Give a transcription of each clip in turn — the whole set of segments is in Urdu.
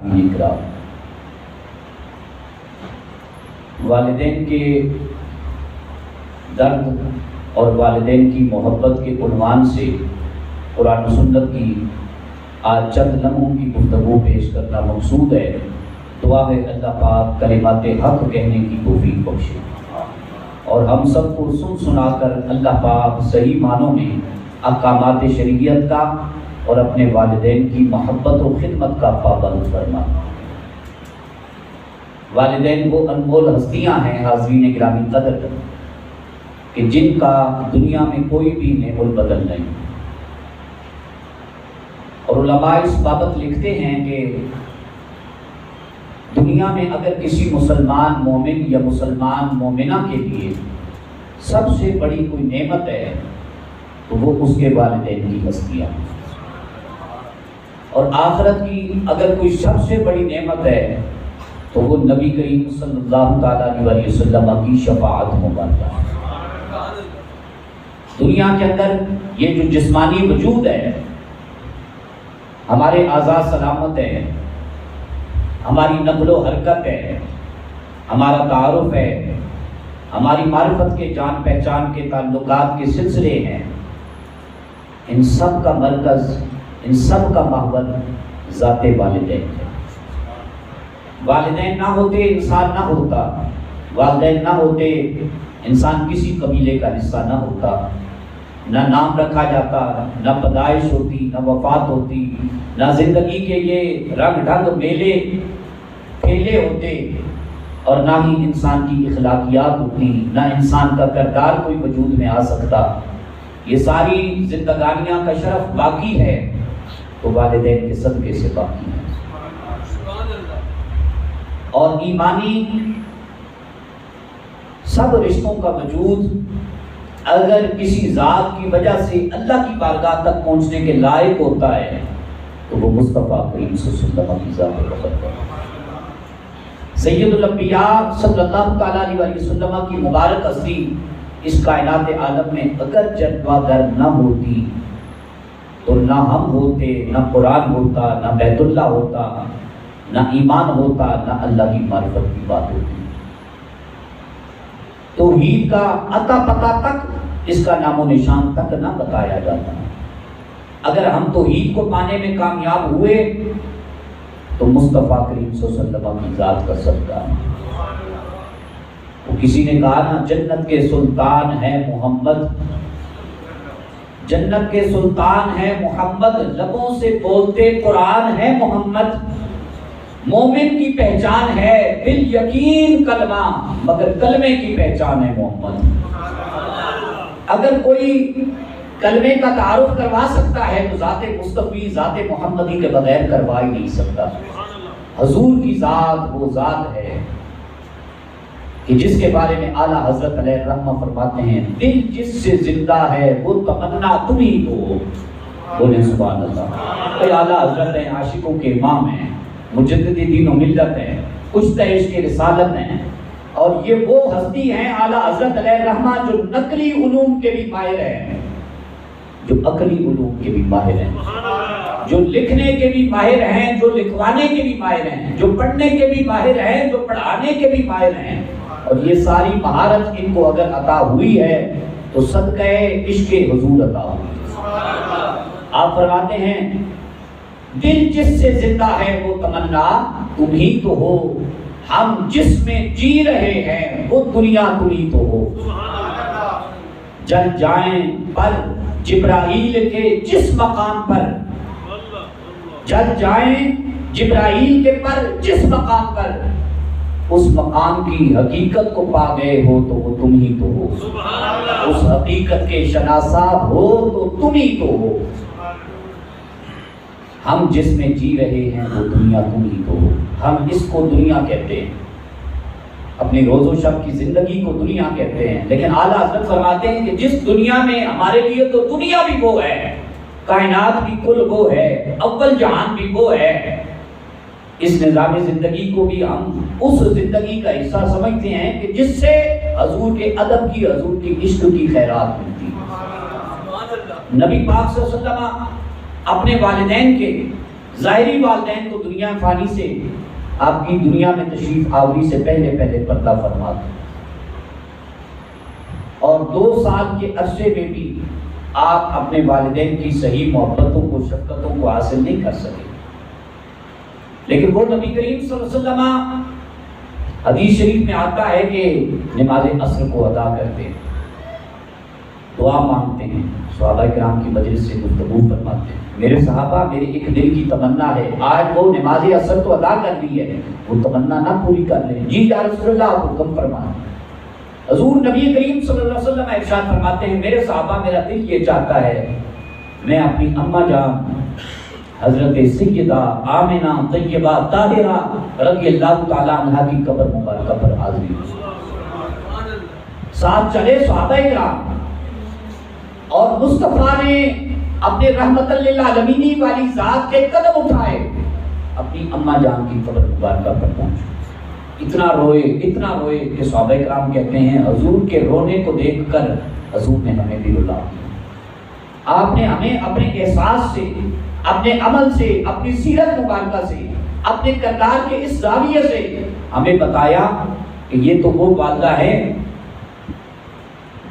سامعین کرام، والدین کے درد اور والدین کی محبت کے عنوان سے قرآن و سنت کی آج چند لمحوں کی گفتگو پیش کرنا مقصود ہے۔ دعا ہے اللہ پاک کلمات حق کہنے کی توفیق بخشے اور ہم سب کو سن سنا کر اللہ پاک صحیح معنوں میں احکامات شریعت کا اور اپنے والدین کی محبت و خدمت کا پابند فرمائے۔ والدین وہ انمول ہستیاں ہیں حاضرین گرامی قدر کہ جن کا دنیا میں کوئی بھی نعم البدل نہیں، اور علماء اس بابت لکھتے ہیں کہ دنیا میں اگر کسی مسلمان مومن یا مسلمان مومنہ کے لیے سب سے بڑی کوئی نعمت ہے تو وہ اس کے والدین کی ہستیاں، اور آخرت کی اگر کوئی سب سے بڑی نعمت ہے تو وہ نبی کریم صلی اللہ تعالیٰ علیہ وسلم کی شفاعت مبارکہ ہے۔ دنیا کے اندر یہ جو جسمانی وجود ہے، ہمارے اعضاء سلامت ہے، ہماری نقل و حرکت ہے، ہمارا تعارف ہے، ہماری معرفت کے جان پہچان کے تعلقات کے سلسلے ہیں، ان سب کا مرکز، ان سب کا محور ذات والدین ہے۔ والدین نہ ہوتے انسان نہ ہوتا، والدین نہ ہوتے انسان کسی قبیلے کا حصہ نہ ہوتا، نہ نام رکھا جاتا، نہ پیدائش ہوتی، نہ وفات ہوتی، نہ زندگی کے یہ رنگ ڈھنگ میلے پھیلے ہوتے، اور نہ ہی انسان کی اخلاقیات ہوتی، نہ انسان کا کردار کوئی وجود میں آ سکتا۔ یہ ساری زندگانیاں کا شرف باقی ہے تو والدین کے صدقے سے باقی ہے۔ اور ایمانی سب رشتوں کا وجود اگر کسی ذات کی وجہ سے اللہ کی بارگاہ تک پہنچنے کے لائق ہوتا ہے تو وہ مصطفیٰ کریم صلی اللہ علیہ وسلم کی ذات مقدس ہے۔ سید الانبیاء صلی اللہ تعالیٰ علیہ وسلم کی مبارک ہستی اس کائنات عالم میں اگر جلوہ گر نہ ہوتی تو نہ ہم ہوتے، نہ قرآن ہوتا، نہ بیت اللہ ہوتا، نہ ایمان ہوتا، نہ اللہ کی معرفت کی بات ہوتی۔ توحید کا عطا پتہ تک، اس کا نام و نشان تک نہ بتایا جاتا۔ اگر ہم توحید کو پانے میں کامیاب ہوئے تو مصطفیٰ کریم صلی اللہ علیہ وسلم کی ذات کا صدقہ۔ تو کسی نے کہا نا جنت کے سلطان ہے محمد، جنت کے سلطان ہے محمد، لبوں سے بولتے قرآن ہے محمد، مومن کی پہچان ہے بالیقین کلمہ، مگر کلمے کی پہچان ہے محمد۔ اگر کوئی کلمے کا تعارف کروا سکتا ہے تو ذات مصطفی، ذات محمدی کے بغیر کروا ہی نہیں سکتا۔ حضور کی ذات وہ ذات ہے کہ جس کے بارے میں اعلیٰ حضرت علیہ الرحمہ فرماتے ہیں دل جس سے زندہ ہے وہ تمنا تم ہی تو بولے سبحان اللہ۔ اے اعلیٰ حضرت ہیں، عاشقوں کے امام ہیں، مجدد دین و ملت ہیں، کشتہ عشق کی رسالت ہیں، اور یہ وہ ہستی ہیں اعلیٰ حضرت علیہ الرحمہ جو نقلی علوم کے بھی ماہر ہیں، جو عقلی علوم کے بھی ماہر ہیں، جو لکھنے کے بھی ماہر ہیں، جو لکھوانے کے بھی ماہر ہیں، جو پڑھنے کے بھی ماہر ہیں، جو پڑھانے کے بھی ماہر ہیں، اور یہ ساری مہارت ان کو اگر عطا ہوئی ہے تو صدقہ عشق حضور عطا ہوئی۔ آپ فرماتے ہیں دل جس سے زندہ ہے وہ تمنا تم ہی تو ہو، ہم جس میں جی رہے ہیں وہ دنیا تم ہی تو ہو۔ جل جائیں پر جبرائیل کے جس مقام پر، جل جائیں جبرائیل کے پر جس مقام پر، اس مقام کی حقیقت کو پا گئے ہو تو وہ تم ہی تو ہو، اس حقیقت کے شناسا ہو تو تم ہی تو ہو۔ ہم جس میں جی رہے ہیں وہ دنیا تم ہی تو ہو۔ ہم اس کو دنیا کہتے ہیں، اپنی روز و شب کی زندگی کو دنیا کہتے ہیں، لیکن اعلیٰ حضرت فرماتے ہیں کہ جس دنیا میں ہمارے لیے تو دنیا بھی وہ ہے، کائنات بھی کل وہ ہے، اول جہان بھی وہ ہے، اس نظام زندگی کو بھی ہم اس زندگی کا حصہ سمجھتے ہیں کہ جس سے حضور کے ادب کی، حضور کے عشق کی خیرات ملتی ہے۔ نبی پاک صلی اللہ علیہ وسلم اپنے والدین کے ظاہری والدین کو دنیا فانی سے آپ کی دنیا میں تشریف آوری سے پہلے پہلے پردہ فرما دیں، اور 2 سال کے عرصے میں بھی آپ اپنے والدین کی صحیح محبتوں کو، شفقتوں کو حاصل نہیں کر سکے، لیکن وہ نبی کریم صلی اللہ علیہ وسلم حدیث شریف میں آتا ہے کہ نماز عصر کو ادا کرتے ہیں، دعا مانگتے ہیں، صحابہ کرام کی مجلس سے گفتگو فرماتے ہیں، میرے صحابہ میرے ایک دل کی تمنا ہے، آج وہ نماز عصر تو ادا کر لی ہے، وہ تمنا نہ پوری کر لیں؟ جی یا رسول اللہ، آپ حکم فرمائیں۔ حضور نبی کریم صلی اللہ علیہ وسلم ارشاد فرماتے ہیں، میرے صحابہ میرا دل یہ چاہتا ہے میں اپنی اماں جان حضرت سیدہ آمنہ طیبہ طاہرہ رضی اللہ تعالیٰ عنہ کی قبر مبارکہ پر حاضری ہوں۔ ساتھ چلے صحابہ کرام، اور مصطفیٰ نے اپنے رحمت للعالمین والی ذات کے قدم اٹھائے، اپنی اماں جان کی قبر مبارکہ پر پہنچے، اتنا روئے کہ صحابہ کرام کہتے ہیں حضور کے رونے کو دیکھ کر حضور نے ہمیں بھی رلا دیا۔ آپ نے ہمیں اپنے احساس سے، اپنے عمل سے، اپنی سیرت مبارکہ سے، اپنے کردار کے اس زاویے سے ہمیں بتایا کہ یہ تو وہ والدہ ہے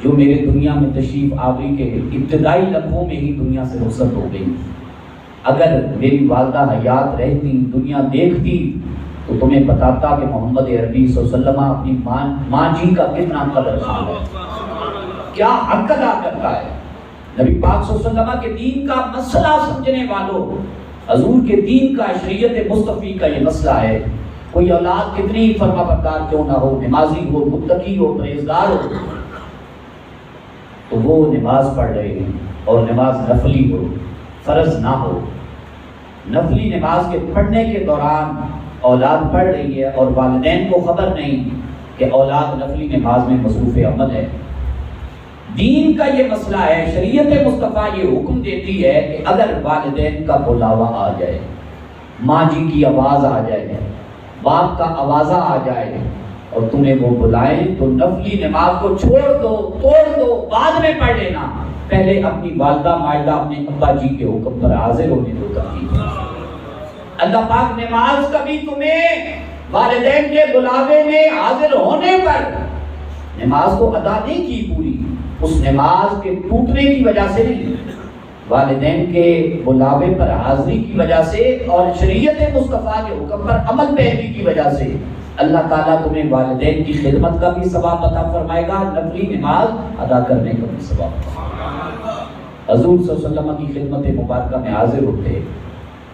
جو میرے دنیا میں تشریف آوری کے ابتدائی لمحوں میں ہی دنیا سے رخصت ہو گئی۔ اگر میری والدہ حیات رہتی، دنیا دیکھتی، تو تمہیں بتاتا کہ محمد عربی صلی اللہ علیہ وسلم اپنی ماں جی کا کتنا قدر ہے، کیا حق ادا کرتا ہے۔ نبی پاک صلی اللہ علیہ وسلم کے دین کا مسئلہ سمجھنے والوں، حضور کے دین کا، شریعت مصطفی کا یہ مسئلہ ہے۔ کوئی اولاد کتنی فرما بردار کیوں نہ ہو، نمازی ہو، متقی ہو، پرہیزگار ہو، تو وہ نماز پڑھ رہے ہیں، اور نماز نفلی ہو، فرض نہ ہو، نفلی نماز کے پڑھنے کے دوران اولاد پڑھ رہی ہے اور والدین کو خبر نہیں کہ اولاد نفلی نماز میں مصروف عمل ہے۔ دین کا یہ مسئلہ ہے، شریعت مصطفیٰ یہ حکم دیتی ہے کہ اگر والدین کا بلاوا آ جائے، ماں جی کی آواز آ جائے، باپ کا آوازہ آ جائے اور تمہیں وہ بلائیں، تو نفلی نماز کو چھوڑ دو، توڑ دو، بعد میں پڑھ لینا، پہلے اپنی والدہ مائدہ اپنے ابا جی کے حکم پر حاضر ہونے دو ترتیب۔ اللہ پاک نماز کبھی تمہیں والدین کے بلاوے میں حاضر ہونے پر نماز کو ادا نہیں کی پوری، اس نماز کے ٹوٹنے کی وجہ سے نہیں، والدین کے بلاوے پر حاضری کی وجہ سے اور شریعت مصطفیٰ کے حکم پر عمل پیروی کی وجہ سے اللہ تعالیٰ تمہیں والدین کی خدمت کا بھی ثواب عطا فرمائے گا، نفلی نماز ادا کرنے کا بھی ثواب فرمائے گا۔ حضور صلی اللہ علیہ وسلم کی خدمت مبارکہ میں حاضر ہوتے،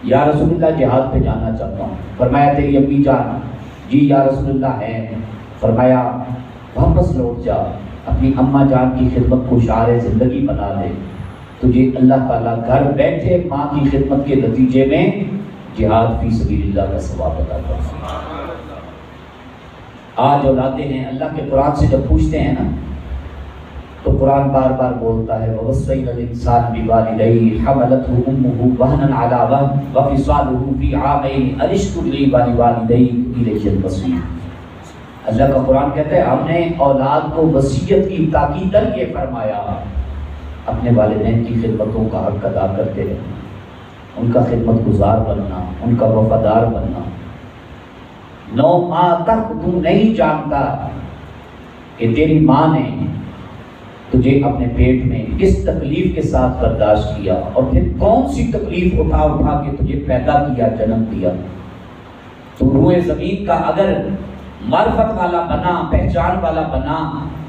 یا رسول اللہ جہاد پہ جانا چاہتا ہوں، فرمایا تیری امی جان؟ جی یا رسول اللہ ہے۔ فرمایا واپس لوٹ جا، اپنی اماں جان کی خدمت کو شعار زندگی بنا دے، تجھے اللہ تعالیٰ گھر بیٹھے ماں کی خدمت کے نتیجے میں جہاد فی سبیل اللہ کا ثواب عطا کرے۔ آج اولادیں ہیں، اللہ کے قرآن سے جب پوچھتے ہیں نا تو قرآن بار بار بولتا ہے وَوَصَّيْنَا الْإِنسَانَ بِوَالِدَيْهِ حَمَلَتْهُ أُمُّهُ وَهْنًا عَلَىٰ وَهْنٍ وَفِصَالُهُ فِي عَامَيْنِ أَنِ اشْكُرْ لِي وَلِوَالِدَيْكَ إِلَيَّ الْمَصِيرُ۔ اللہ کا قرآن کہتا ہے ہم نے اولاد کو وصیت کی تاکید یہ فرمایا، اپنے والدین کی خدمتوں کا حق ادا کرتے رہنا، ان کا خدمت گزار بننا، ان کا وفادار بننا۔ 9 ماہ تک تو نہیں جانتا کہ تیری ماں نے تجھے اپنے پیٹ میں کس تکلیف کے ساتھ برداشت کیا، اور پھر کون سی تکلیف اٹھا اٹھا کے تجھے پیدا کیا، جنم دیا۔ تو روئے زمین کا اگر معرفت والا بنا، پہچان والا بنا،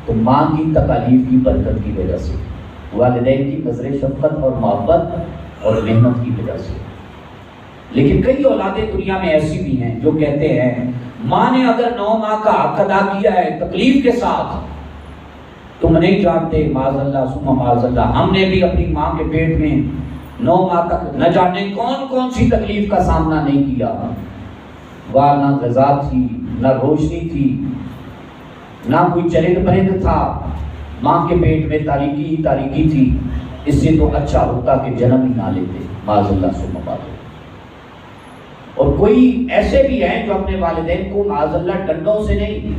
تو ماں کی تکالیف کی برکت کی وجہ سے، والدین کی نظر شفقت اور محبت اور محنت کی وجہ سے۔ لیکن کئی اولادیں دنیا میں ایسی بھی ہیں جو کہتے ہیں ماں نے اگر 9 ماہ کا حق ادا کیا ہے تکلیف کے ساتھ، تم نہیں جانتے، معاذ اللہ ثم معاذ اللہ، ہم نے بھی اپنی ماں کے پیٹ میں 9 ماہ تک نہ جانے کون کون سی تکلیف کا سامنا نہیں کیا، وہاں نہ غذا تھی، نہ روشنی تھی، نہ کوئی چرند پرند تھا، ماں کے پیٹ میں تاریکی ہی تاریکی تھی، اس سے تو اچھا ہوتا کہ جنم ہی نہ لیتے، معاذ اللہ ثم معاذ اللہ۔ اور کوئی ایسے بھی ہیں جو اپنے والدین کو معاذ اللہ ڈنڈوں سے نہیں،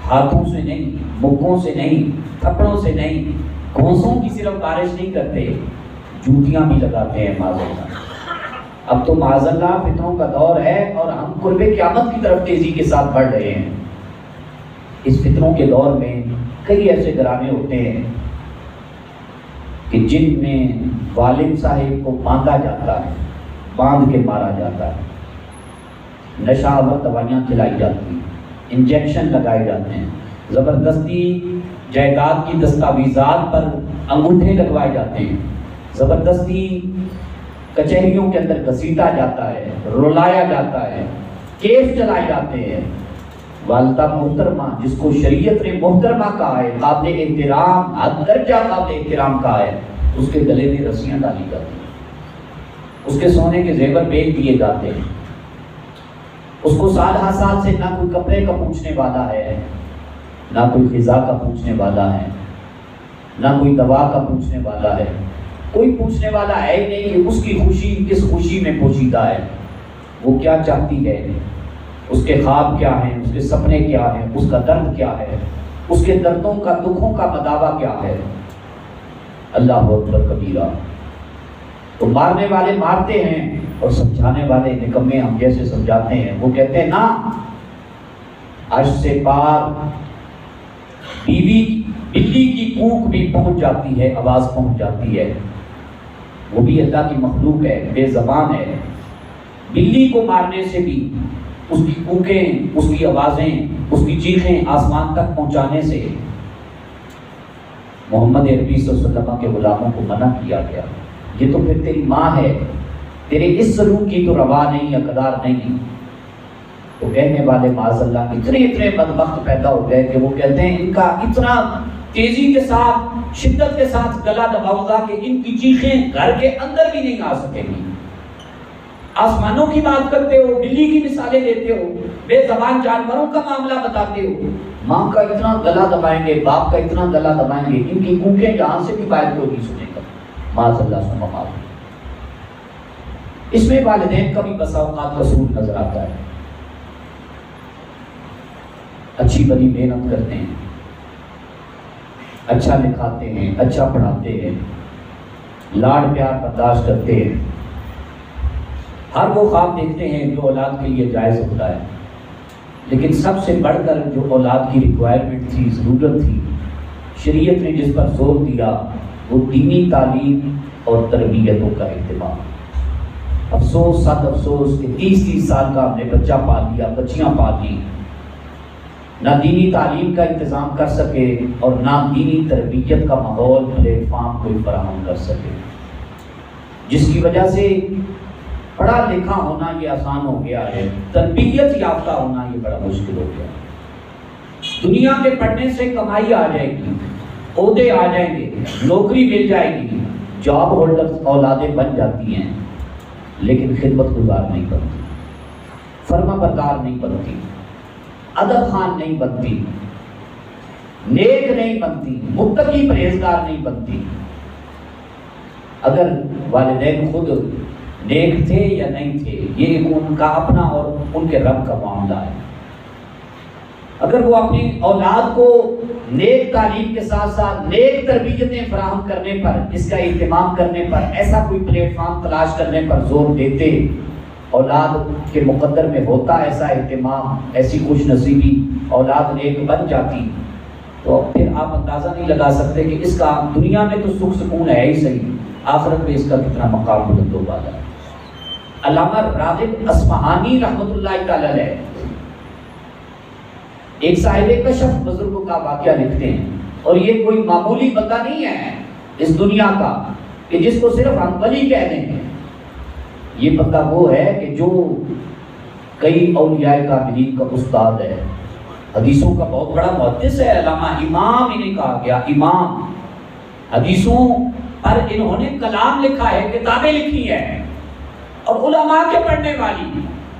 ہاتھوں سے نہیں، مکوں سے نہیں، تھپڑوں سے نہیں، گھونسوں کی صرف بارش نہیں کرتے، جوتیاں بھی لگاتے ہیں معاذ اللہ۔ اب تو معاذ اللہ فتنوں کا دور ہے اور ہم قرب قیامت کی طرف تیزی کے ساتھ بڑھ رہے ہیں۔ اس فتنوں کے دور میں کئی ایسے گھرانے ہوتے ہیں کہ جن میں والد صاحب کو باندھا جاتا ہے، باندھ کے مارا جاتا ہے، نشہ آور دوائیاں کھلائی جاتی ہیں، انجیکشن لگائے جاتے ہیں، زبردستی جائیداد کی دستاویزات پر انگوٹھے لگوائے جاتے ہیں، زبردستی کچہریوں کے اندر گھسیٹا جاتا ہے، رلایا جاتا ہے، کیس چلائے جاتے ہیں۔ والدہ محترمہ جس کو شریعت نے محترمہ کہا ہے، قابل احترام، حد درجہ قابل احترام کہا ہے، اس کے گلے میں رسیاں ڈالی جاتی ہیں، اس کے سونے کے زیور بیچ دیے جاتے ہیں، اس کو سال ہر سال سے نہ کوئی کپڑے کا پوچھنے والا ہے، نہ کوئی غذا کا پوچھنے والا ہے، نہ کوئی دوا کا پوچھنے والا ہے، کوئی پوچھنے والا ہے ہی نہیں کہ اس کی خوشی کس خوشی میں پوشیدہ ہے، وہ کیا چاہتی ہے، اس کے خواب کیا ہیں، اس کے سپنے کیا ہیں، اس کا درد کیا ہے، اس کے دردوں کا دکھوں کا مداوع کیا ہے۔ اللہ اکبر کبیرہ۔ تو مارنے والے مارتے ہیں اور سمجھانے والے نکمے ہم جیسے سمجھاتے ہیں۔ وہ کہتے ہیں نا، عرش سے پار بیوی بلی کی کوک بھی پہنچ جاتی ہے، آواز پہنچ جاتی ہے، وہ بھی اللہ کی مخلوق ہے، بے زبان ہے۔ بلی کو مارنے سے بھی اس کی کوکیں، اس کی آوازیں، اس کی چیخیں آسمان تک پہنچانے سے محمد عربی صلی اللہ علیہ وسلم کے غلاموں کو منع کیا گیا۔ یہ تو پھر تیری ماں ہے، تیرے اس سلوک کی تو روا نہیں، اقدار نہیں۔ تو کہنے والے معاذ اللہ اتنے بدبخت پیدا ہو گئے کہ وہ کہتے ہیں ان کا اتنا تیزی کے ساتھ، شدت کے ساتھ گلا دباؤں گا کہ ان کی چیخیں گھر کے اندر بھی نہیں آ سکیں گی۔ آسمانوں کی بات کرتے ہو، بلی کی مثالیں دیتے ہو، بے زبان جانوروں کا معاملہ بتاتے ہو، ماں کا اتنا گلا دبائیں گے، باپ کا اتنا گلا دبائیں گے، ان کی کوکیں جہاں سے بھی باہر کوئی نہیں سنے گا۔ معاذ اللہ سبحانہ وتعالی۔ اس میں والدین کا بھی بسا اوقات قصور نظر آتا ہے۔ اچھی بڑی محنت کرتے ہیں، اچھا لکھاتے ہیں، اچھا پڑھاتے ہیں، لاڈ پیار برداشت کرتے ہیں، ہر وہ خواب دیکھتے ہیں جو اولاد کے لیے جائز ہوتا ہے، لیکن سب سے بڑھ کر جو اولاد کی ریکوائرمنٹ تھی، ضرورت تھی، شریعت نے جس پر زور دیا وہ دینی تعلیم اور تربیتوں کا اہتمام۔ افسوس، صد افسوس کہ 30 سال کا ہم نے بچہ پال لیا، بچیاں پال لی، نہ دینی تعلیم کا انتظام کر سکے اور نہ دینی تربیت کا ماحول پلیٹ فارم کوئی فراہم کر سکے، جس کی وجہ سے پڑھا لکھا ہونا یہ آسان ہو گیا ہے، تربیت یافتہ ہونا یہ بڑا مشکل ہو گیا۔ دنیا کے پڑھنے سے کمائی آ جائے گی، عہدے آ جائیں گے، نوکری مل جائے گی، جاب ہولڈر اولادیں بن جاتی ہیں، لیکن خدمت گزار نہیں بنتی، فرما بردار نہیں بنتی، ادب خان نہیں بنتی، نیک نہیں بنتی، متقی پرہیزگار نہیں بنتی۔ اگر والدین خود نیک تھے یا نہیں تھے یہ ان کا اپنا اور ان کے رب کا معاملہ ہے۔ اگر وہ اپنی اولاد کو نیک تعلیم کے ساتھ ساتھ نیک تربیتیں فراہم کرنے پر، اس کا اہتمام کرنے پر، ایسا کوئی پلیٹ فارم تلاش کرنے پر زور دیتے، اولاد کے مقدر میں ہوتا ایسا اہتمام، ایسی خوش نصیبی، اولاد نیک بن جاتی، تو پھر آپ اندازہ نہیں لگا سکتے کہ اس کا دنیا میں تو سکھ سکون ہے ہی صحیح، آخرت میں اس کا کتنا مقام بلند ہو والا ہے۔ علامہ راغب اصفہانی رحمۃ اللہ تعالی علیہ ایک صاحب کشف بزرگ کا واقعہ لکھتے ہیں، اور یہ کوئی معمولی بندہ نہیں ہے اس دنیا کا کہ جس کو صرف ہم ولی کہہ دیں گے۔ یہ بندہ وہ ہے کہ جو کئی اولیاء کاملین کا استاد ہے، حدیثوں کا بہت بڑا محدث ہے، علامہ امام انہیں کہا گیا، امام۔ حدیثوں پر انہوں نے کلام لکھا ہے، کتابیں لکھی ہیں، اور علماء کے پڑھنے والی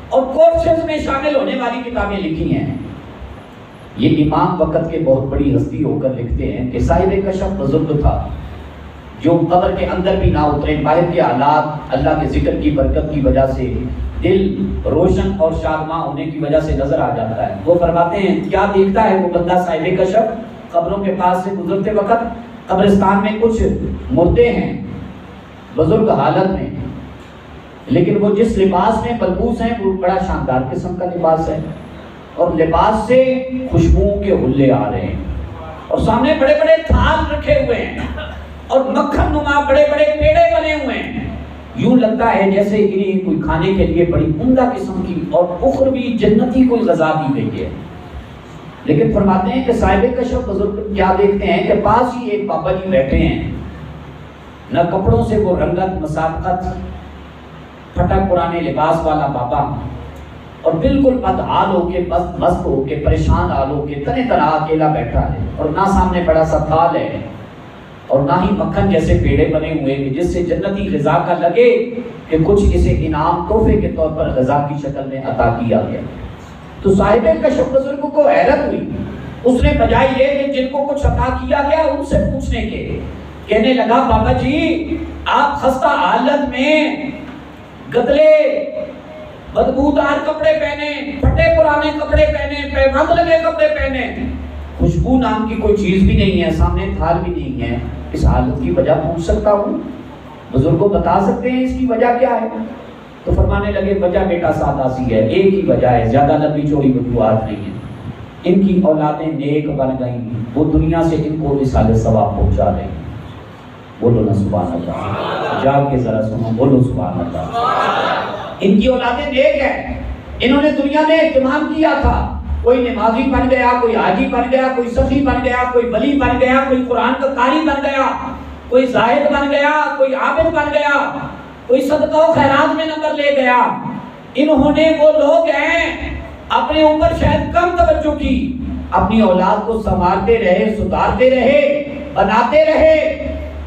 اور کورسز میں شامل ہونے والی کتابیں لکھی ہیں۔ یہ امام وقت کے بہت بڑی ہستی ہو کر لکھتے ہیں کہ صاحب کشف بزرگ تھا جو قبر کے اندر بھی نہ اترے، باہر کے حالات اللہ کے ذکر کی برکت کی وجہ سے دل روشن اور شادماں ہونے کی وجہ سے نظر آ جاتا ہے۔ وہ فرماتے ہیں کیا دیکھتا ہے وہ بندہ صاحب کشف؟ قبروں کے پاس سے گزرتے وقت قبرستان میں کچھ مردے ہیں بزرگ حالت میں، لیکن وہ جس لباس میں ملبوس ہیں وہ بڑا شاندار قسم کا لباس ہے، اور لباس سے خوشبوؤں کے حلے آ رہے ہیں، اور سامنے بڑے بڑے تھال رکھے ہوئے ہیں، اور مکھن نما بڑے بڑے پیڑے بنے ہوئے ہیں۔ یوں لگتا ہے جیسے انہیں کوئی کھانے کے لیے بڑی عمدہ قسم کی اور اخروی جنتی کوئی غذا دی گئی ہے۔ لیکن فرماتے ہیں کہ صاحب کشف بزرگ کیا دیکھتے ہیں کہ پاس ہی ایک بابا جی بیٹھے ہیں، نہ کپڑوں سے وہ رنگت مسابقت، پھٹا پرانے لباس والا بابا، اور بالکل بدحال ہو کے مست ہو کے پریشان حال ہو کے تنے طرح اکیلا بیٹھا ہے، اور نہ سامنے بڑا سا تھال ہے، اور نہ ہی مکھن جیسے پیڑے بنے ہوئے کہ جس سے جنتی غذا کا لگے کہ کچھ اسے انعام تحفے کے طور پر غذا کی شکل میں عطا کیا گیا۔ تو صاحب کشف بزرگ کو حیرت ہوئی، اس نے بجائے یہ کہ جن کو کچھ عطا کیا گیا ان سے پوچھنے کے، کہنے لگا بابا جی آپ خستہ حالت میں گدلے بدبودار کپڑے پہنے، پھٹے پرانے کپڑے پہنے، پیبند لگے کپڑے پہنے، خوشبو نام کی کوئی چیز بھی نہیں ہے، سامنے تھال بھی نہیں ہے، اس حالت کی وجہ پوچھ سکتا ہوں؟ بزرگوں بتا سکتے ہیں اس کی وجہ کیا ہے؟ تو فرمانے لگے وجہ بیٹا سادہ سی ہے، ایک ہی وجہ ہے، زیادہ لمبی چوڑی وجوہات نہیں ہے، ان کی اولادیں نیک بن گئیں، وہ دنیا سے ان کو وصال ثواب پہنچا رہے ہیں۔ بولو نا سبحان اللہ، جاگ کے ذرا سنو، بولو سبحان اللہ۔ ان کی اولادیں نیک ہیں، انہوں نے دنیا میں اہتمام کیا تھا، کوئی نمازی بن گیا، کوئی حاجی بن گیا، کوئی سخی بن گیا، کوئی ولی بن گیا، کوئی قرآن کا قاری بن گیا، کوئی زاہد بن گیا، کوئی عابد بن گیا، کوئی صدقہ و خیرات میں نمبر لے گیا۔ انہوں نے وہ لوگ ہیں اپنے اوپر شاید کم توجہ کی، اپنی اولاد کو سنوارتے رہے، سدھارتے رہے، بناتے رہے،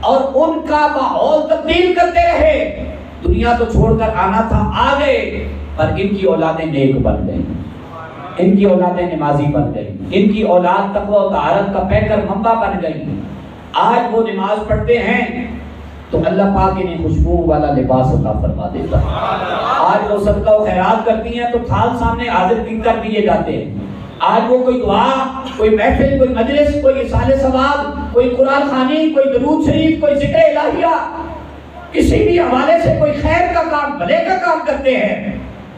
اور ان کا ماحول تبدیل کرتے رہے۔ دنیا تو چھوڑ کر آنا تھا، آ گئے، پر ان کی اولادیں نیک بن گئیں، ان کی اولادیں نمازی بن گئیں، ان کی اولاد تقوی و طہارت کا پیکر منبع بن گئی۔ آج وہ نماز پڑھتے ہیں تو اللہ پاک انہیں خوشبو والا لباس عطا فرما دیتا ہے۔ آج وہ صدقہ و خیرات کرتی ہیں تو تھال سامنے حاضر کر دیے جاتے ہیں۔ آج وہ کوئی دعا، کوئی محفل، کوئی مجلس، کوئی اصال ثواب، کوئی قرآن خوانی، کوئی درود شریف، کوئی ذکر الہیہ، کسی بھی حوالے سے کوئی خیر کا کام، بھلے کا کام کرتے ہیں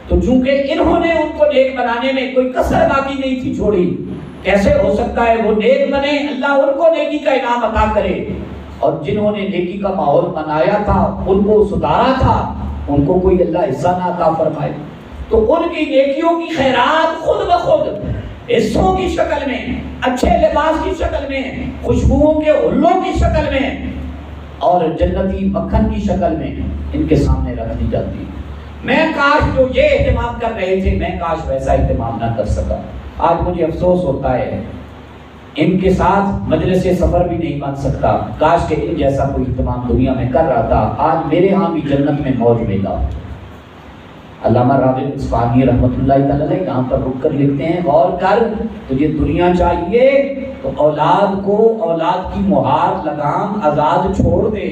تو چونکہ انہوں نے ان کو نیک بنانے میں کوئی کسر باقی نہیں تھی چھوڑی، کیسے ہو سکتا ہے وہ نیک بنے، اللہ ان کو نیکی کا انعام عطا کرے، اور جنہوں نے نیکی کا ماحول بنایا تھا، ان کو سدھارا تھا، ان کو کوئی اللہ حصہ نہ عطا فرمائے۔ تو ان کی نیکیوں کی خیرات خود بخود حصوں کی شکل میں، اچھے لباس کی شکل میں، خوشبوؤں کے حلوں کی شکل میں، اور جنتی مکھن کی شکل میں ان کے سامنے رکھ دی جاتی ہے۔ میں کاش جو یہ اہتمام کر رہے تھے، میں کاش ویسا اہتمام نہ کر سکا۔ آج مجھے افسوس ہوتا ہے، ان کے ساتھ مجلس سفر بھی نہیں بن سکتا، کاش کہ ان جیسا کوئی اہتمام دنیا میں کر رہا تھا، آج میرے ہاں بھی جنت میں موج ملا۔ علامہ راغب اصفہانی رحمۃ اللہ تعالیٰ علیہ یہاں پر رک کر لکھتے ہیں، غور کر، تجھے دنیا چاہیے تو اولاد کو، اولاد کی مہار لگام آزاد چھوڑ دے۔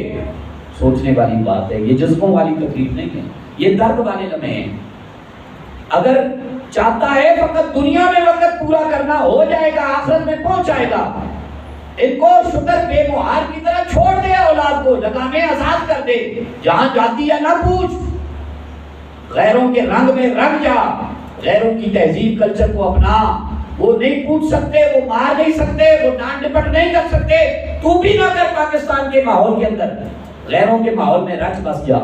سوچنے والی بات ہے، یہ جذبوں والی تکلیف نہیں ہے، یہ درد والے لمحے ہیں۔ اگر چاہتا ہے فقط دنیا میں وقت پورا کرنا، ہو جائے گا، آخرت میں پہنچ جائے گا۔ ان کو شکر بے مہار کی طرح چھوڑ دے، اولاد کو لگامیں آزاد کر دے، جہاں جاتی ہے نہ پوچھ، غیروں کے رنگ میں رنگ جا، غیروں کی تہذیب کلچر کو اپنا، وہ نہیں پوچھ سکتے، وہ مار نہیں سکتے، وہ ڈانٹ ڈپٹ نہیں کر سکتے، تو بھی نہ کر پاکستان کے ماحول کے اندر، غیروں کے ماحول میں رچ بس جا،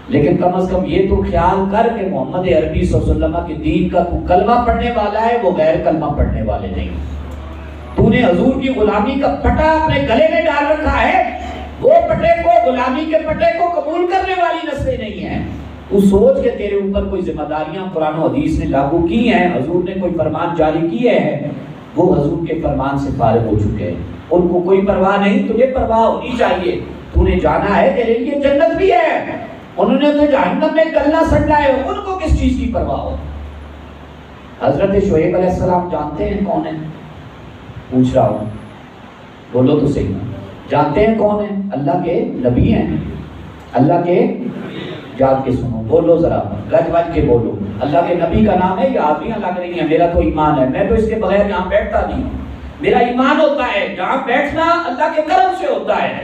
لیکن کم از کم یہ تو خیال کر کہ محمد عربی صلی اللہ علیہ وسلم کے دین کا تو کلمہ پڑھنے والا ہے، وہ غیر کلمہ پڑھنے والے نہیں۔ تو نے حضور کی غلامی کا پٹا اپنے گلے میں ڈال رکھا ہے، وہ پٹے کو، غلامی کے پٹے کو قبول کرنے والی نسلیں نہیں ہیں۔ تو سوچ کے تیرے اوپر کوئی ذمہ داریاں قرآن و حدیث نے لاگو کی ہیں، حضور نے کوئی فرمان جاری کیے ہیں، وہ حضور کے فرمان سے فارغ ہو چکے ہیں، ان کو کوئی پرواہ نہیں، تجھے پرواہ ہونی چاہیے۔ تو نے جانا ہے، تیرے لیے جنت بھی ہے، انہوں نے تو جہنم میں گلنا سٹا ہے، ان کو کس چیز کی پرواہ ہو۔ حضرت شعیب علیہ السلام جانتے ہیں کون ہیں؟ پوچھ رہا ہوں، بولو تو صحیح، جانتے ہیں کون ہیں؟ اللہ کے نبی ہیں، اللہ کے، جاگ کے سنو، بولو ذرا، گج بج کے بولو، اللہ کے نبی کا نام ہے، یہ آدمیاں لگ رہی ہیں، میرا تو ایمان ہے، میں تو اس کے بغیر یہاں بیٹھتا نہیں، میرا ایمان ہوتا ہے، جہاں بیٹھنا اللہ کے کرم سے ہوتا ہے،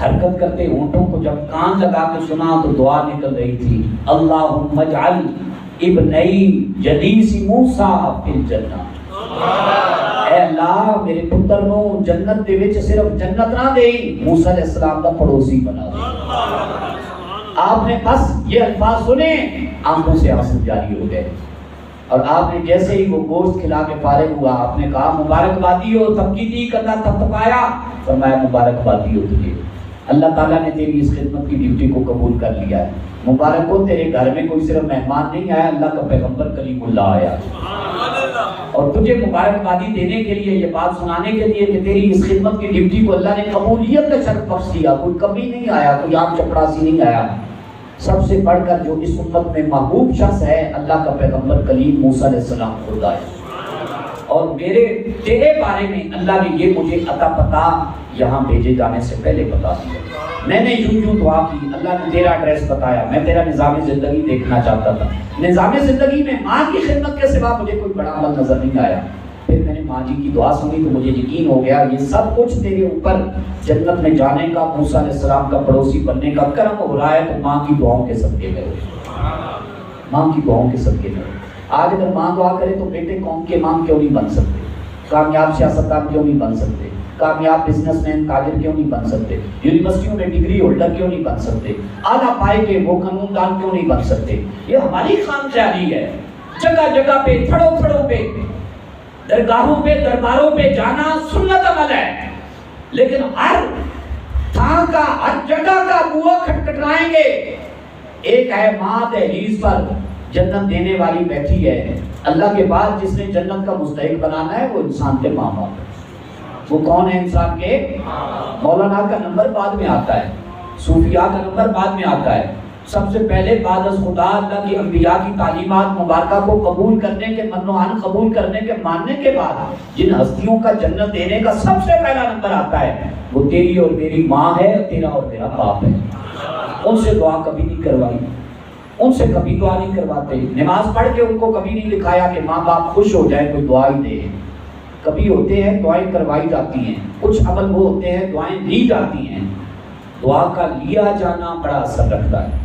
حرکت کرتے ہونٹوں کو جب کان لگا کے سنا تو دعا نکل رہی تھی، اللہم اجعل ابنی جلیس موسیٰ فی الجنہ، اے اللہ میرے پتر نو جنت دے وچ صرف جنت نہ دے، موسیٰ علیہ السلام دا پڑوسی بنا دے۔ آپ نے بس یہ الفاظ سنے، آنکھوں سے آنسو جاری ہو گئے، اور آپ نے جیسے ہی وہ گوشت کھلا کے فارغ ہوا، آپ نے کہا مبارکبادی ہو، تبکیدی کرنا تھپتھپایا، فرمایا مبارکبادی ہو تجھے، اللہ تعالیٰ نے تیری اس خدمت کی ڈیوٹی کو قبول کر لیا ہے، مبارک ہو، تیرے گھر میں کوئی صرف مہمان نہیں آیا، اللہ کا پیغمبر کلیم اللہ آیا، اور تجھے مبارکبادی دینے کے لیے، یہ بات سنانے کے لیے کہ تیری اس خدمت کی ڈیوٹی کو اللہ نے قبولیت کا شرف بخش دیا، کوئی کمی نہیں آیا، کوئی عام چپڑاسی نہیں آیا، سب سے بڑھ کر جو اس امت میں محبوب شخص ہے اللہ کا پیغمبر کلیم موسیٰ علیہ السلام خدا ہے، اور تیرے بارے میں اللہ نے یہ مجھے عطا پتا یہاں بھیجے جانے سے پہلے بتا دیا، میں نے یوں دعا کی، اللہ نے تیرا ایڈریس بتایا، میں تیرا نظام زندگی دیکھنا چاہتا تھا، نظام زندگی میں ماں کی خدمت کے سوا مجھے کوئی بڑا عمل نظر نہیں آیا، پھر میں نے ماں جی کی دعا سنی تو مجھے یقین ہو گیا یہ سب کچھ تیرے اوپر جنت میں جانے کا، موسیٰ علیہ السلام کا پڑوسی بننے کا کرم ہو رہا ہے، تو ماں کی دعاؤں کے صدقے میں ہو، ماں کی دعاؤں کے صدقے میں ہو۔ آج اگر ماں دعا کرے تو بیٹے قوم کے امام کیوں نہیں بن سکتے، کامیاب سیاستدان کیوں نہیں بن سکتے، کامیاب بزنس مین تاجر کیوں نہیں بن سکتے، یونیورسٹیوں میں ڈگری ہولڈر کیوں نہیں بن سکتے، اعلیٰ پائے کے وہ قانون دان کیوں نہیں بن سکتے؟ یہ ہماری خام خیالی ہے، جگہ جگہ پہ تھڑوں تھڑوں پہ درگاہوں پہ درباروں پہ جانا سنت عمل ہے، لیکن ہر تھان کا ہر جگہ کا بوا کھٹکھٹائیں گے، ایک ہے ماں دہلیز پر جنت دینے والی بیٹھی ہے، اللہ کے بعد جس نے جنت کا مستحق بنانا ہے وہ انسان کے ماں باپ ہے۔ وہ کون ہے انسان کے؟ مولانا کا نمبر بعد میں آتا ہے، صوفیاء کا نمبر بعد میں آتا ہے، سب سے پہلے بعد از خدا اللہ کی انبیاء کی تعلیمات مبارکہ کو قبول کرنے کے، منوعان قبول کرنے کے، ماننے کے بعد جن ہستیوں کا جنت دینے کا سب سے پہلا نمبر آتا ہے وہ تیری اور میری ماں ہے، تیرا اور میرا باپ ہے۔ ان سے دعا کبھی نہیں کروائی، ان سے کبھی دعا نہیں کرواتے، نماز پڑھ کے ان کو کبھی نہیں دکھایا کہ ماں باپ خوش ہو جائے کوئی دعا ہی دے، کبھی ہوتے ہیں دعائیں کروائی جاتی ہیں، کچھ عمل وہ ہوتے ہیں دعائیں لی جاتی ہیں، دعا کا لیا جانا بڑا اثر رکھتا ہے،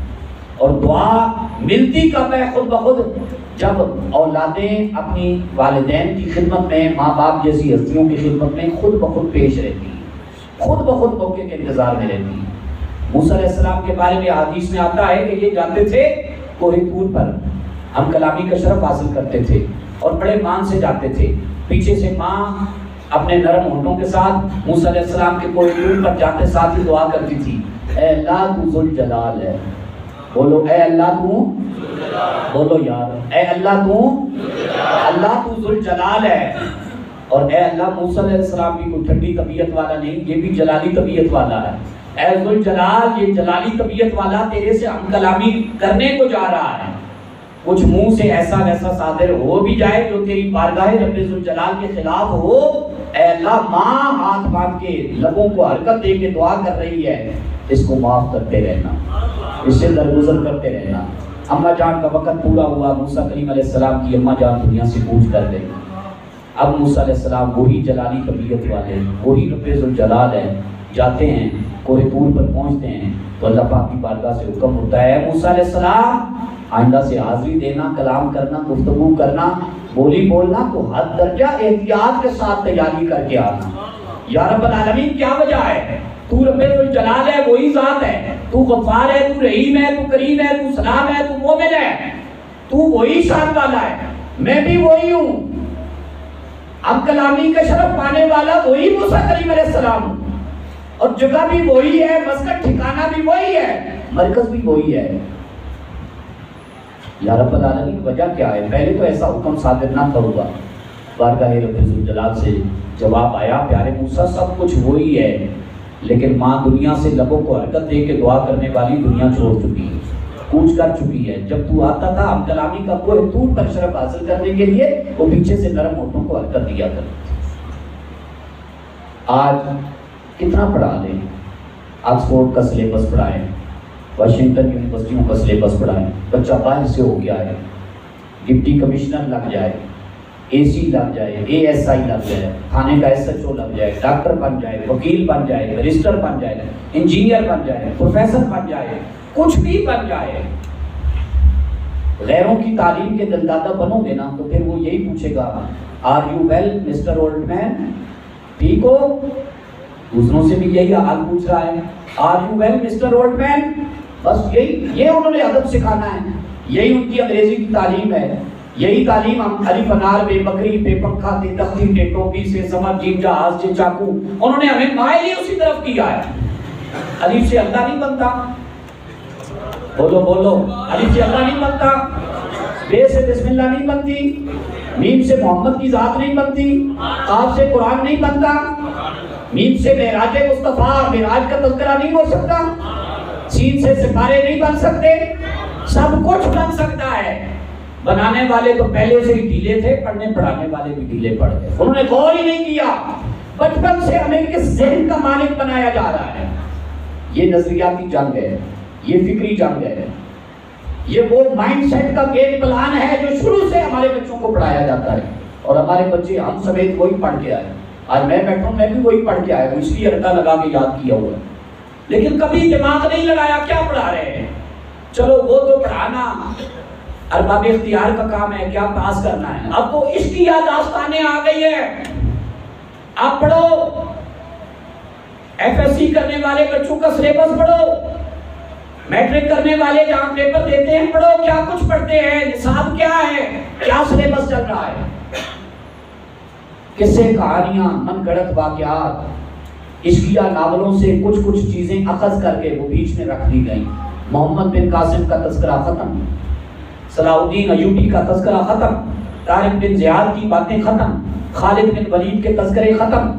اور دعا ملتی کب ہے؟ خود بخود جب اولادیں اپنی والدین کی خدمت میں، ماں باپ جیسی ہستیوں کی خدمت میں خود بخود پیش رہتی ہیں، خود بخود موقع کے انتظار میں رہتی ہیں۔ موسیٰ علیہ السلام کے بارے میں حدیث میں آتا ہے کہ یہ جاتے تھے کوہ طور پر، ہم کلامی کا شرف حاصل کرتے تھے اور بڑے مان سے جاتے تھے، پیچھے سے ماں اپنے نرم ہونٹوں کے ساتھ موسیٰ علیہ السلام کے کوہ طور پر جاتے ساتھ ہی دعا کرتی تھی، اے اللہ تو ذوالجلال ہے، بولو اے اللہ تو، بولو یار اے اللہ تو، اللہ تو ذوالجلال ہے، اور اے اللہ موسیٰ علیہ السلام بھی کوئی ٹھنڈی طبیعت والا نہیں، یہ بھی جلالی طبیعت والا ہے، اے ذوالجلال یہ جلالی طبیعت والا تیرے سے ہم کلامی کرنے کو جا رہا ہے، کچھ منہ سے ایسا ویسا صادر ہو بھی جائے جو تیری بارگاہ رب ذوالجلال کے خلاف ہو، اے اللہ ماں ہاتھ باندھ کے لبوں کو حرکت دے کے دعا کر رہی ہے، اس کو معاف کرتے رہنا، اس سے درگزر کرتے رہنا۔ اماں جان کا وقت پورا ہوا، موسیٰ کریم علیہ السلام کی اماں جان دنیا سے کوچ کر گئی، اب موسیٰ علیہ السلام وہی جلالی طبیعت والے، وہی رب ذوالجلال ہے، جاتے ہیں کوہ طور پر پہنچتے ہیں تو اللہ پاک کی بارگاہ سے حکم ہوتا ہے موسیٰ علیہ السلام آئندہ سے حاضری دینا، کلام کرنا، گفتگو کرنا، بولی بولنا تو حد درجہ احتیاط کے ساتھ تیاری کر کے آنا۔ یا رب العالمین کیا وجہ ہے؟ تو رب الجلال ہے، وہی ذات ہے، تو غفار ہے، تو رحیم ہے، تو کریم ہے، تو سلام ہے، تو مومن ہے، تو وہی شان والا ہے، میں بھی وہی ہوں، اب کلامی کا شرف پانے والا وہی موسیٰ کریم علیہ السلام ہوں، اور جگہ بھی وہی ہے، مسکن ٹھکانہ بھی وہی ہے، مرکز بھی وہی ہے۔ یا رب العالمین وجہ کیا ہے؟ پہلے تو ایسا حکم صادر نہ تھا ہوا، بارگاہ رب ذوالجلال سے جواب آیا پیارے موسیٰ سب کچھ وہی ہے، لیکن ماں دنیا سے لبوں کو حرکت دے کے دعا کرنے والی دنیا چھوڑ چکی ہے، کوچ کر چکی ہے۔ جب تو آتا تھا ہم کلامی کا کوہ طور پر شرف حاصل کرنے کے لیے، وہ پیچھے سے نرم ہونٹوں کو حرکت دیا کرتی تھی۔ آج کتنا پڑھا لیں؟ آکسفورڈ کا سلیبس پڑھائیں، واشنگٹن یونیورسٹیوں کا سلیبس پڑھائیں، بچہ باہر سے ہو گیا ہے، ڈپٹی کمشنر لگ جائے، AC لگ جائے, ASI لگ جائے, تھانے کا SHO لگ جائے, ڈاکٹر بن جائے, وکیل بن جائے, بیرسٹر بن جائے, انجینئر بن جائے, پروفیسر بن جائے, کچھ بھی بن جائے, غیروں کی تعلیم کے دلدادہ بنو گے نا تو پھر وہ یہی پوچھے گا are you well mister old man, ٹھیک ہو؟ دوسروں سے بھی یہی حال پوچھ رہا ہے, are you well mister old man. بس یہ انہوں نے ادب سکھانا ہے, یہی ان کی انگریزی کی تعلیم ہے, یہی تعلیم ہم الف انار بے بکری بے پنکھا تے تختی تے ٹوپی سے سمر جیب جہاز سے چاقو, انہوں نے ہمیں مائل ہی اسی طرف کیا ہے. الف سے اللہ نہیں بنتا, بولو بولو, الف سے اللہ نہیں بنتا, بے سے بسم اللہ نہیں بنتی, میم سے محمد کی ذات نہیں بنتی, قاف سے قرآن نہیں بنتا, میم سے معراج مصطفیٰ معراج کا تذکرہ نہیں ہو سکتا, سین سے سپارے نہیں بن سکتے. سب کچھ بن سکتا ہے. بنانے والے تو پہلے سے ہی ڈھیلے تھے, پڑھنے پڑھانے والے بھی ڈھیلے پڑھ گئے. انہوں نے غور ہی نہیں کیا. بچپن سے ہمیں کس ذہن کا مالک بنایا جا رہا ہے. یہ نظریاتی جنگ ہے, یہ فکری جنگ ہے, یہ وہ مائنڈ سیٹ کا گیم پلان ہے جو شروع سے ہمارے بچوں کو پڑھایا جاتا ہے. اور ہمارے بچے ہم سمیت وہی پڑھ کے آئے. آج میں بیٹھا ہوں, میں بھی وہی پڑھ کے آیا ہوں, اس لیے رٹا لگا کے یاد کیا ہوا ہے. لیکن کبھی دماغ نہیں لگایا کیا پڑھا رہے ہیں. چلو وہ تو پڑھانا ارباب اختیار کا کام ہے, کیا پاس کرنا ہے. اب تو اس کی یاد داستانیں آ گئی ہے. آپ پڑھو, FSC کرنے والے بچوں کا سلیبس پڑھو, میٹرک کرنے والے جہاں پیپر دیتے ہیں پڑھو, کیا کچھ پڑھتے ہیں, نصاب کیا ہے, کیا سلیبس چل رہا ہے. قصے کہانیاں من گڑت واقعات عشقیہ ناولوں سے کچھ چیزیں اخذ کر کے وہ بیچ میں رکھ دی گئیں. محمد بن قاسم کا تذکرہ ختم, صلاح الدین ایوبی کا تذکرہ ختم, طارق بن زیاد کی باتیں ختم, خالد بن ولید کے تذکرے ختم,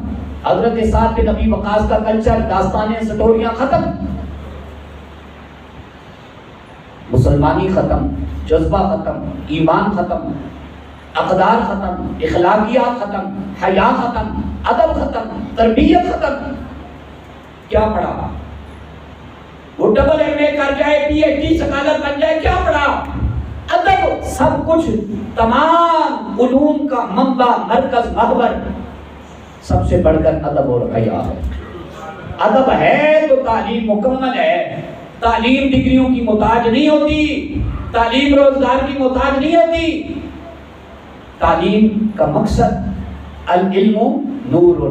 حضرت سعد بن ابی وقاص کا کلچر, داستانیں سٹوریاں ختم. مسلمانی ختم, جذبہ ختم, ایمان ختم, اقدار ختم, اخلاقیات ختم, حیا ختم, ادب ختم, تربیت ختم. کیا پڑھا؟ وہ ڈبل MA کر جائے, PhD سکالر بن جائے, کیا پڑھا؟ ادب. سب کچھ, تمام علوم کا منبع, مرکز, محور سب سے بڑھ کر ادب اور حیا ہے. ادب ہے تو تعلیم مکمل ہے. تعلیم ڈگریوں کی محتاج نہیں ہوتی, تعلیم روزگار کی محتاج نہیں ہوتی. تعلیم کا مقصد العلم نور,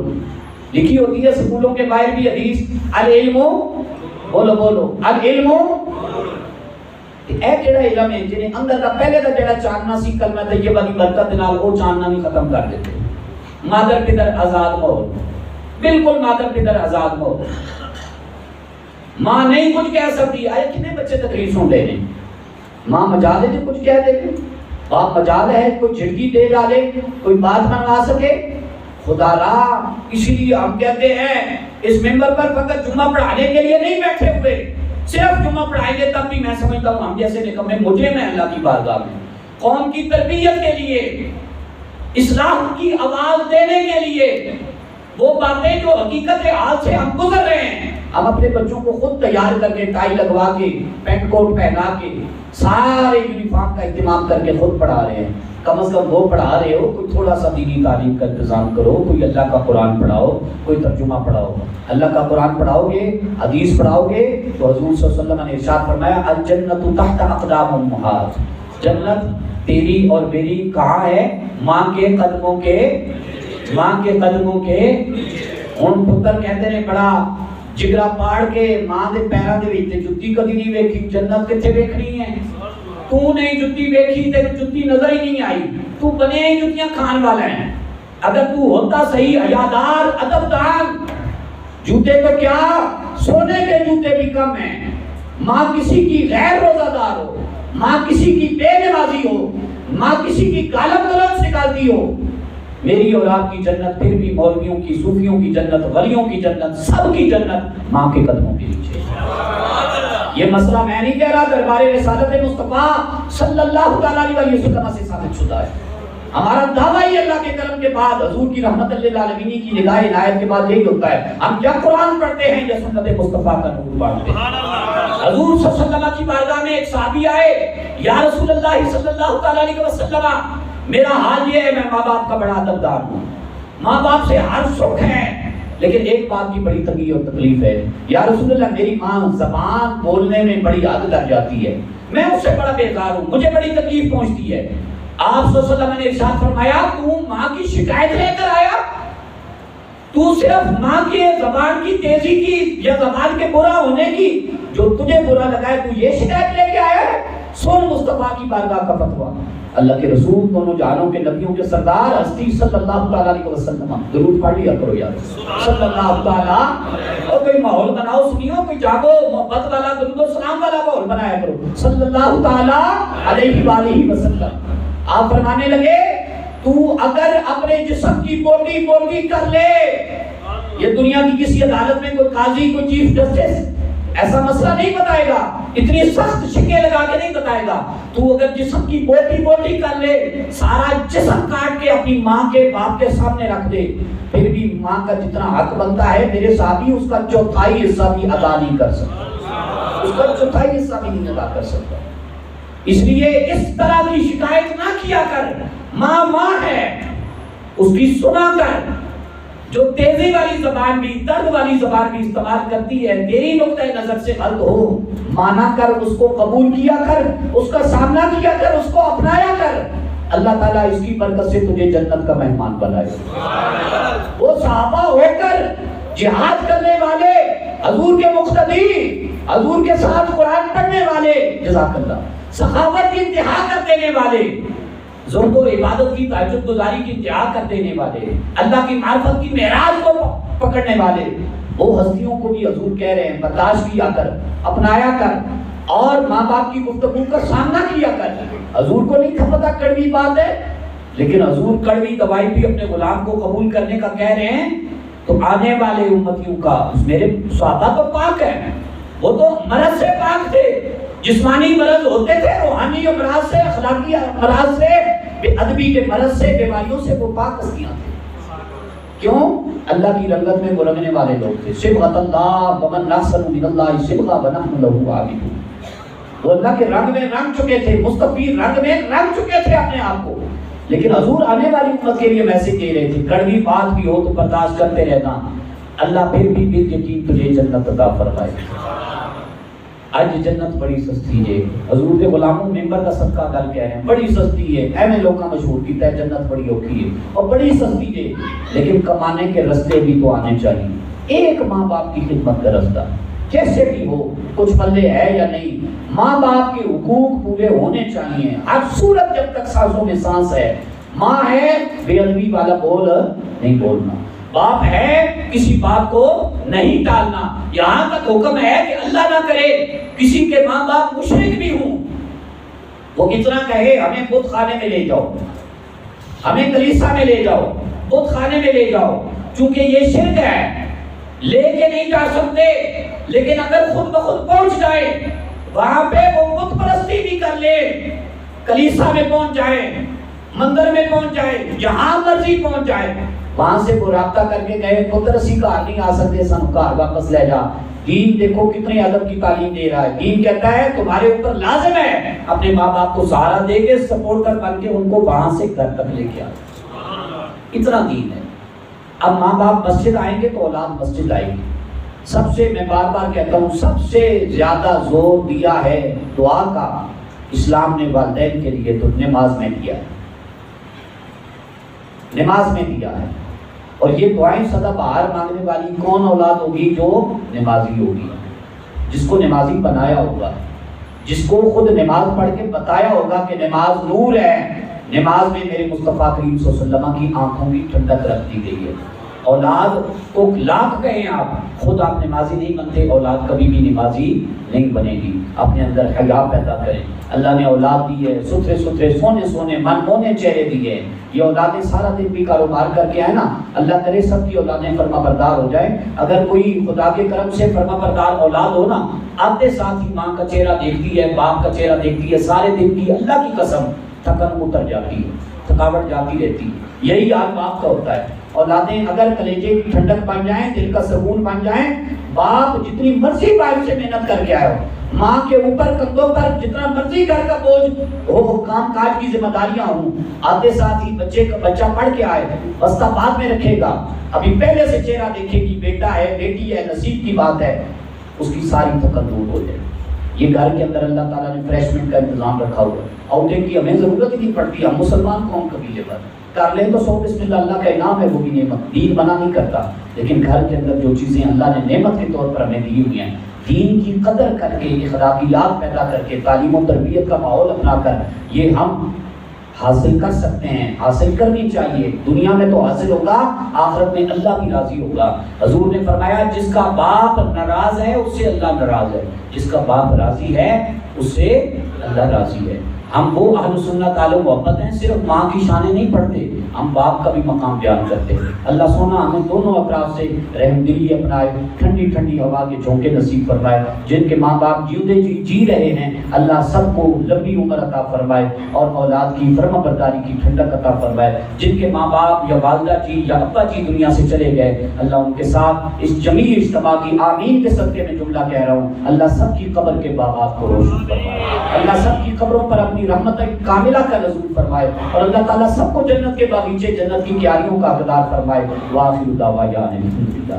لکھی ہوتی ہے سکولوں کے باہر بھی حدیث, العلم, بولو بولو, العلم. اے جڑا علم ہے جنہیں اندر دا پہلے دا جڑا چاننا سی کلمہ طیبہ دی برکت نال وہ چاننا نہیں ختم کر دیتے. مادر پدر آزاد ماحول, بالکل مادر پدر آزاد ماحول. ماں نہیں کچھ کہہ سکتی. آئے کتنے بچے تقریر سن رہے ہیں, ماں مجال ہے جو کچھ کہہ دے, باپ مجال ہے کوئی جھڑکی دے ڈالے, کوئی بات منوا سکے. خدا را, اسی لیے ہم کہتے ہیں اس ممبر پر فقط جمعہ پڑھانے کے لیے نہیں بیٹھے ہوئے, صرف جمعہ پڑھائیں گے تب بھی میں سمجھتا ہوں ہم جیسے نکمے مجرم ہیں اللہ کی بارگاہ میں. قوم کی تربیت کے لیے, اسلام کی آواز دینے کے لیے, وہ باتیں جو حقیقت حال سے ہم گزر رہے ہیں, ہم اپنے بچوں کو خود تیار کر کے, ٹائی لگوا کے, پینٹ کوٹ پہنا کے, سارے یونیفارم کا اہتمام کر کے خود پڑھا رہے ہیں. کم از کم وہ پڑھا رہے ہو, کوئی تھوڑا سا دینی تعلیم کا انتظام کرو, کوئی اللہ کا قرآن پڑھاؤ, کوئی ترجمہ پڑھاؤ. اللہ کا قرآن پڑھاؤ گے, حدیث پڑھاؤ گے تو حضور صلی اللہ علیہ وسلم نے ارشاد فرمایا الجنت تحت اقدام امہات, جنت تیری اور میری کہاں ہے؟ ماں کے قدموں کے, ماں کے قدموں کے. ہن پتر کہتے ہیں بڑا جگرا پاڑ کے ماں دے پیراں دے وچ جُتی کدی نہیں ویکھی, جنت کتھے ویکھنی ہے؟ تو نہیں جُتی ویکھی تے جُتی نظر ہی نہیں آئی, تو بنے ہی جُتیاں کھان والا ہے. اگر تو ہوتا صحیح حیادار, ادب دان, جوتے تو کیا سونے کے جوتے بھی کم ہیں. ماں کسی کی غیر روزہ دار ہو, ماں کسی کی بے نمازی ہو, ماں کسی کی گالم گلوچ نکالتی ہو, میری اور آپ کی جنت پھر بھی مولویوں کی, صوفیوں کی جنت, ولیوں کی جنت, سب کی جنت ماں کے قدموں کے نیچے. یہ مسئلہ میں نہیں کہہ رہا, دربار رسالت مصطفیٰ صلی اللہ علیہ وسلم سے ثابت شدہ ہے. ہمارا دعویٰ ہی اللہ کے کرم کے بعد, حضور کی رحمت للعالمین کی نگاہ عنایت کے بعد یہی ہوتا ہے, ہم یا قرآن پڑھتے ہیں یا سنت مصطفیٰ کا نور پڑھتے ہیں. حضور صلی اللہ علیہ وسلم کی بارگاہ میں ایک صحابی آئے, یا رسول اللہ صلی اللہ علیہ وسلم میرا حال یہ ہے، میں ماں باپ کا بڑا ادبدار ہوں، ماں باپ سے ہر سکھ ہے، لیکن ایک بات کی بڑی تنگی اور تکلیف ہے، یا رسول اللہ میری ماں زبان بولنے میں بڑی حد کر جاتی ہے، میں اس سے بڑا بیزار ہوں، مجھے بڑی تکلیف پہنچتی ہے۔ آپ صلی اللہ علیہ وسلم نے ارشاد فرمایا، تو ماں کی شکایت لے کر آیا، تو صرف ماں کی زبان کی تیزی کی یا زبان کے برا ہونے کی جو تجھے برا لگا ہے، تو یہ شکایت لے کے آیا ہے؟ سن مصطفیٰ کی بارگاہ کا فتویٰ، اللہ کے رسول دونوں جہانوں کے نبیوں کے سردار ہستی صلی اللہ تعالیٰ علیہ وسلم، درود پڑھ لیا کرو یار صلی اللہ تعالیٰ، اور کوئی ماحول بناؤ، سنیو، کوئی جاگو محبت والا درود و سلام والا ماحول بنایا کرو، صلی اللہ تعالیٰ علیہ وآلہ وسلم۔ آپ فرمانے لگے، تو اگر اپنے جسم کی بوٹی بوٹی کر لے، یہ دنیا کی کسی عدالت میں کوئی قاضی، کوئی چیف جسٹس ایسا مسئلہ نہیں بتائے گا، اتنی سخت شکے لگا کے نہیں بتائے گا، تو اگر جسم کی بوٹی بوٹی کر لے، سارا جسم کاٹ کے اپنی ماں کے باپ کے سامنے رکھ دے، پھر بھی ماں کا جتنا حق بنتا ہے میرے صحابی اس کا چوتھائی حصہ بھی ادا نہیں کر سکتا، اس کا چوتھائی حصہ بھی نہیں ادا کر سکتا۔ اس لیے اس طرح کی شکایت نہ کیا کر، ماں ماں ہے، اس کی سنا کر، جو تیزی والی زبان بھی، درد والی زبان بھی استعمال کرتی ہے، تیری نقطہ نظر سے غلط ہو، مانا کر، اس کو قبول کیا کر، اس کا سامنا کیا کر، اس کو اپنایا کر، اللہ تعالیٰ اس کی برکت سے تجھے جنت کا مہمان بنائے۔ وہ صحابہ ہو کر جہاد کرنے والے، حضور کے مقتدی، حضور کے ساتھ قرآن پڑھنے والے، جزاک اللہ، سخاوت کی انتہا کر دینے والے، زہد و عبادت کی تہجد گزاری کی انتہا کر دینے والے، اللہ کی معرفت کی معراج کو پکڑنے والے، وہ ہستیوں کو بھی حضور کہہ رہے ہیں برداشت کیا کر، اپنایا کر، اور ماں باپ کی گفتگو کا سامنا کیا کر۔ حضور کو نہیں تھا پتہ کڑوی بات ہے، لیکن حضور کڑوی دوائی بھی اپنے غلام کو قبول کرنے کا کہہ رہے ہیں، تو آنے والے امتیوں کا، میرے صحابہ تو پاک ہیں، وہ تو مرض سے پاک تھے، جسمانی مرض ہوتے تھے، روحانی امراض سے، اخلاقی امراض سے، بے ادبی کے مرض سے، بیماریوں سے وہ پاک ہستیاں تھے۔ کیوں؟ اللہ کی رنگت میں وہ رنگنے والے لوگ تھے۔ صبغۃ اللہ ومن احسن من اللہ صبغۃ ونحن له عابدون، وہ اللہ کے رنگ میں رنگ چکے تھے، مصطفی رنگ میں رنگ چکے تھے اپنے آپ کو، لیکن حضور آنے والی امت کے لیے میسج دے رہے تھے، کڑوی بات بھی ہو تو برداشت کرتے رہنا، اللہ پھر بھی یقین تجھے جنت عطا فرمائے۔ آج جنت بڑی سستی ہے، حضور کے غلاموں ممبر کا صدقہ گل کہہ رہے ہیں، بڑی سستی ہے، ایویں لوگاں مشہور کیتا ہے جنت بڑی اوکھی ہے اور بڑی سستی ہے، لیکن کمانے کے رستے بھی تو آنے چاہیے۔ ایک ماں باپ کی خدمت کا رستہ جیسے بھی ہو، کچھ پلے ہے یا نہیں، ماں باپ کے حقوق پورے ہونے چاہیے ہر صورت، جب تک سانسوں میں سانس ہے۔ ماں ہے، بے ادبی والا بول نہیں بولنا، باپ ہے، کسی بات کو نہیں ٹالنا، یہاں تک حکم ہے کہ اللہ نہ کرے کسی کے ماں باپ مشرک بھی ہوں، وہ اتنا کہے ہمیں بت خانے میں لے جاؤ، ہمیں کلیسا میں لے جاؤ، بت خانے میں لے جاؤ، چونکہ یہ شرک ہے، لے کے نہیں جا سکتے، لیکن اگر خود بخود پہنچ جائے وہاں پہ، وہ بت پرستی بھی کر لے، کلیسا میں پہنچ جائے، مندر میں پہنچ جائے، جہاں مرضی پہنچ جائے، وہاں سے وہ رابطہ کر کے گئے، پتر اسی گھر نہیں آ سکتے، سن گھر واپس لے جا۔ دین دیکھو کتنے ادب کی تعلیم دے رہا ہے، دین کہتا ہے تمہارے اوپر لازم ہے اپنے ماں باپ کو سہارا دے کے، سپورٹر بن کے ان کو وہاں سے گھر تک لے کے آ، اتنا دین ہے۔ اب ماں باپ مسجد آئیں گے تو اولاد مسجد آئے گی۔ سب سے میں بار بار کہتا ہوں، سب سے زیادہ زور دیا ہے دعا کا اسلام نے والدین کے لیے تو نماز میں دیا ہے، نماز میں دیا ہے، اور یہ دعائیں سدا بہار مانگنے والی کون اولاد ہوگی؟ جو نمازی ہوگی، جس کو نمازی بنایا ہوگا، جس کو خود نماز پڑھ کے بتایا ہوگا کہ نماز نور ہے، نماز میں میرے مصطفیٰ کریم صلی اللہ علیہ وسلم کی آنکھوں کی ٹھنڈک رکھ دی گئی ہے۔ اولاد کو لاکھ کہیں آپ، خود آپ نمازی نہیں بنتے، اولاد کبھی بھی نمازی نہیں بنے گی۔ اپنے اندر حیا پیدا کریں، اللہ نے اولاد دی ہے، ستھرے ستھرے سونے سونے من مونے چہرے دیے ہیں، یہ اولادیں سارا دن بھی کاروبار کر کے آئے نا، اللہ کرے سب کی اولادیں فرما بردار ہو جائیں۔ اگر کوئی خدا کے کرم سے فرما بردار اولاد ہو نا، آتے ساتھ ہی ماں کا چہرہ دیکھتی ہے، باپ کا چہرہ دیکھتی ہے، سارے دن کی اللہ کی قسم تھکن اتر جاتی ہے، تھکاوٹ جاتی رہتی ہے۔ یہی حال باپ کا ہوتا ہے۔ اولادیں اگر کلیجے کی ٹھنڈک بن جائیں، دل کا سکون بن جائیں، باپ جتنی مرضی باپ سے محنت کر کے آئے ہو، ماں کے اوپر کندھوں پر جتنا مرضی گھر کا بوجھ ہو، کام کاج کی ذمہ داریاں ہوں، آتے ساتھ ہی بچہ پڑھ کے آئے، بستہ بعد میں رکھے گا، ابھی پہلے سے چہرہ دیکھے گی، بیٹا ہے بیٹی ہے، نصیب کی بات ہے، اس کی ساری تھکن دور ہو جائے۔ یہ گھر کے اندر اللہ تعالیٰ نے فریشمنٹ کا انتظام رکھا ہوا ہے، آؤٹنگ کی ہمیں ضرورت ہی نہیں پڑتی، ہم مسلمان قوم قبیلے پر کر لیں تو 100 بسم اللہ، اللہ کا انعام ہے، وہ بھی نعمت، دین منع نہیں کرتا، لیکن گھر کے اندر جو چیزیں اللہ نے نعمت کے طور پر ہمیں دی ہوئی ہیں، دین کی قدر کر کے، اخلاقیات پیدا کر کے، تعلیم و تربیت کا ماحول اپنا کر، یہ ہم حاصل کر سکتے ہیں، حاصل کرنی چاہیے۔ دنیا میں تو حاصل ہوگا، آخرت میں اللہ بھی راضی ہوگا۔ حضور نے فرمایا جس کا باپ ناراض ہے اس سے اللہ ناراض ہے، جس کا باپ راضی ہے اس سے اللہ راضی ہے۔ ہم وہ اہل سنت اہل محبت ہیں، صرف ماں کی شانیں نہیں پڑھتے، ہم باپ کا بھی مقام بیان کرتے ہیں۔ اللہ سونا ہمیں دونوں اطراف سے رحم دلی اپنائے، ٹھنڈی ٹھنڈی ہوا کے جھونکے نصیب فرمائے۔ جن کے ماں باپ جیوتے جی رہے ہیں، اللہ سب کو لمبی عمر عطا فرمائے اور اولاد کی فرما برداری کی ٹھنڈک عطا فرمائے۔ جن کے ماں باپ یا والدہ جی یا ابا جی دنیا سے چلے گئے، اللہ ان کے ساتھ اس جمیع اجتماع کی آمین کے صدقے میں جملہ کہہ رہا ہوں، اللہ سب کی قبر کے باغات کو روشن فرمائے، اللہ سب کی قبروں پر اپنی رحمت کاملہ کا نزول فرمائے، اور اللہ تعالیٰ سب کو جنت کے باغیچے، جنت کی کیاریوں کا حقدار فرمائے۔ وآخر دعوانا الحمدللہ۔